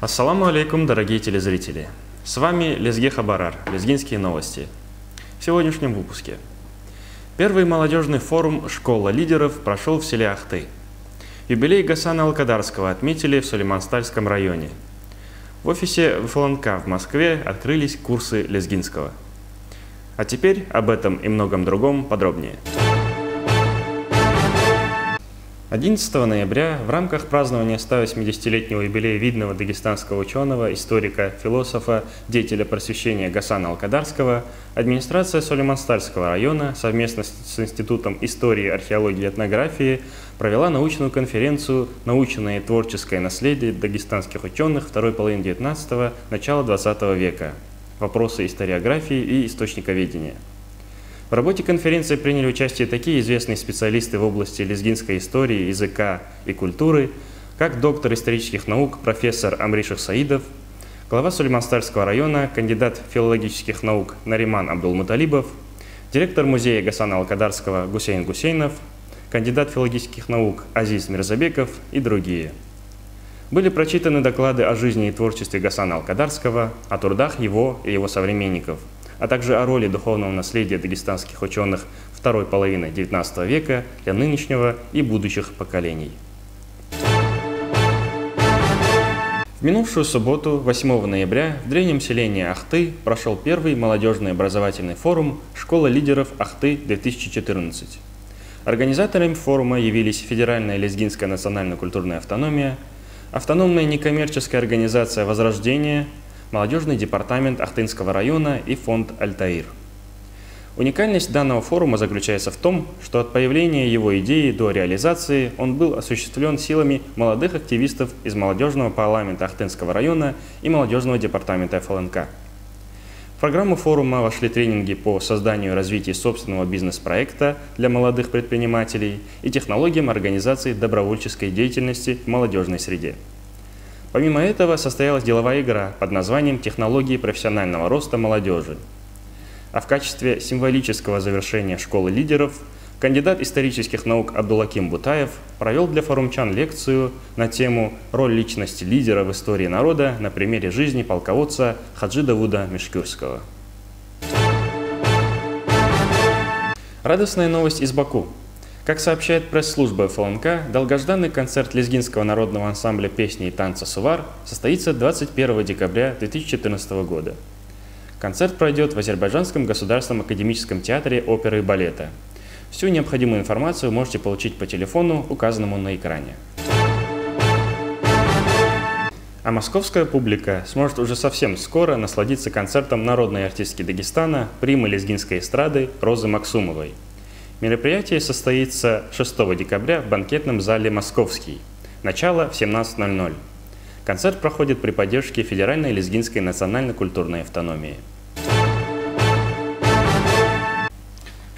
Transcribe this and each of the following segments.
Ассаламу алейкум, дорогие телезрители! С вами Лезге Хабарар, Лезгинские новости. В сегодняшнем выпуске. Первый молодежный форум «Школа лидеров» прошел в селе Ахты. Юбилей Гасана Алкадарского отметили в Сулейманстальском районе. В офисе ФЛНК в Москве открылись курсы лезгинского. А теперь об этом и многом другом подробнее. 11 ноября в рамках празднования 180-летнего юбилея видного дагестанского ученого, историка, философа, деятеля просвещения Гасана Алкадарского администрация Сулейманстальского района совместно с Институтом истории, археологии и этнографии провела научную конференцию «Научное и творческое наследие дагестанских ученых второй половины XIX – начала XX века. Вопросы историографии и источниковедения». В работе конференции приняли участие такие известные специалисты в области лезгинской истории, языка и культуры, как доктор исторических наук профессор Амришев Саидов, глава Сулейманстальского района, кандидат филологических наук Нариман Абдулмуталибов, директор музея Гасана Алкадарского Гусейн Гусейнов, кандидат филологических наук Азиз Мирзабеков и другие. Были прочитаны доклады о жизни и творчестве Гасана Алкадарского, о трудах его и его современников, а также о роли духовного наследия дагестанских ученых второй половины XIX века для нынешнего и будущих поколений. В минувшую субботу, 8 ноября, в древнем селении Ахты прошел первый молодежный образовательный форум «Школа лидеров Ахты-2014». Организаторами форума явились Федеральная лезгинская национально-культурная автономия, автономная некоммерческая организация «Возрождение», Молодежный департамент Ахтынского района и фонд «Альтаир». Уникальность данного форума заключается в том, что от появления его идеи до реализации он был осуществлен силами молодых активистов из молодежного парламента Ахтынского района и молодежного департамента ФЛНК. В программу форума вошли тренинги по созданию и развитию собственного бизнес-проекта для молодых предпринимателей и технологиям организации добровольческой деятельности в молодежной среде. Помимо этого состоялась деловая игра под названием «Технологии профессионального роста молодежи». А в качестве символического завершения школы лидеров кандидат исторических наук Абдулаким Бутаев провел для форумчан лекцию на тему «Роль личности лидера в истории народа на примере жизни полководца Хаджи Давуда Мешкюрского». Радостная новость из Баку. Как сообщает пресс-служба ФЛНК, долгожданный концерт лезгинского народного ансамбля песни и танца «Сувар» состоится 21 декабря 2014 года. Концерт пройдет в Азербайджанском государственном академическом театре оперы и балета. Всю необходимую информацию можете получить по телефону, указанному на экране. А московская публика сможет уже совсем скоро насладиться концертом народной артистки Дагестана, примы лезгинской эстрады Розы Максумовой. Мероприятие состоится 6 декабря в банкетном зале «Московский». Начало в 17:00. Концерт проходит при поддержке Федеральной лезгинской национально-культурной автономии.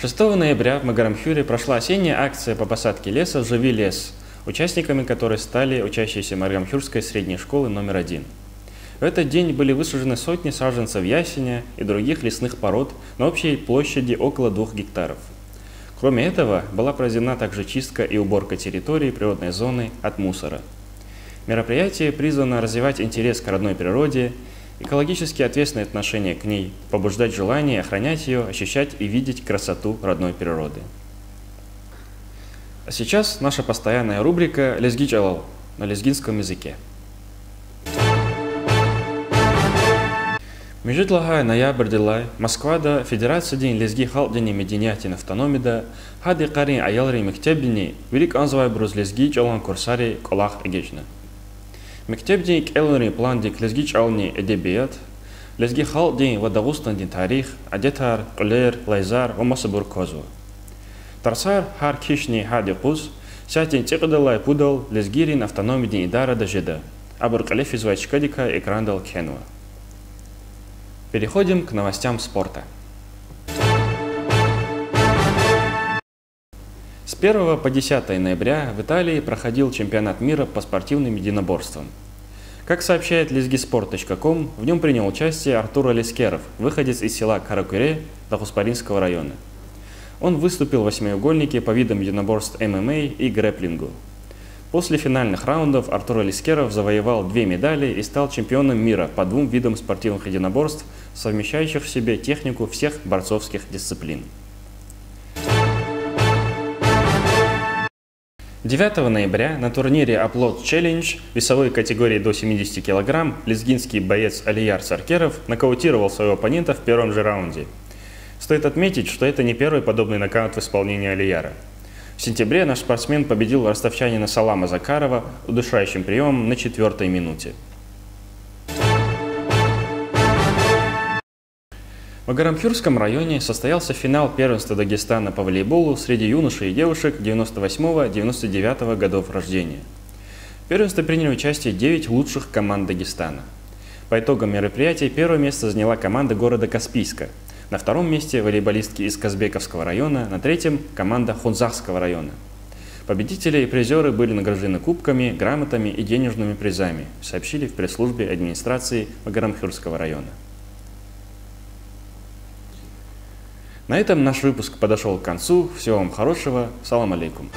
6 ноября в Магарамхюре прошла осенняя акция по посадке леса «Живи лес», участниками которой стали учащиеся Магарамхюрской средней школы номер 1. В этот день были высажены сотни саженцев ясеня и других лесных пород на общей площади около 2 гектаров. Кроме этого, была проведена также чистка и уборка территории природной зоны от мусора. Мероприятие призвано развивать интерес к родной природе, экологически ответственное отношение к ней, побуждать желание охранять ее, ощущать и видеть красоту родной природы. А сейчас наша постоянная рубрика «Лезги Джалал» на лезгинском языке. Межетлага ноябрьдылай Москвада Федерация день лезги халдени мединиатин автономида хади карин аялри мектебдини велик анзвай бруз лезги чалан курсари колах эгечна. Мектебдини элри пландик лезги чални эдебият лезги халдени вадагустандин тарих адетар кулер лайзар вамасабур козу. Тарсар хар кишни хади куз сятин тикдалай пудал лезгирин автономидин идара дажеда абур калеф извачкадика экрандал кенуа. Переходим к новостям спорта. С 1 по 10 ноября в Италии проходил чемпионат мира по спортивным единоборствам. Как сообщает lezgisport.com, в нем принял участие Артур Алискеров, выходец из села Каракуре Дахуспаринского района. Он выступил в восьмиугольнике по видам единоборств ММА и грэпплингу. После финальных раундов Артур Элискеров завоевал 2 медали и стал чемпионом мира по 2 видам спортивных единоборств, совмещающих в себе технику всех борцовских дисциплин. 9 ноября на турнире Upload Challenge весовой категории до 70 кг лезгинский боец Алияр Саркеров нокаутировал своего оппонента в первом же раунде. Стоит отметить, что это не первый подобный нокаут в исполнении Алияра. В сентябре наш спортсмен победил ростовчанина Салама Закарова удушающим приемом на 4-й минуте. В Агарамхюрском районе состоялся финал первенства Дагестана по волейболу среди юношей и девушек 98-99 годов рождения. В первенстве приняли участие 9 лучших команд Дагестана. По итогам мероприятия первое место заняла команда города Каспийска, на втором месте волейболистки из Казбековского района, на третьем – команда Хунзахского района. Победители и призеры были награждены кубками, грамотами и денежными призами, сообщили в пресс-службе администрации Агарамхюрского района. На этом наш выпуск подошел к концу. Всего вам хорошего. Салам алейкум.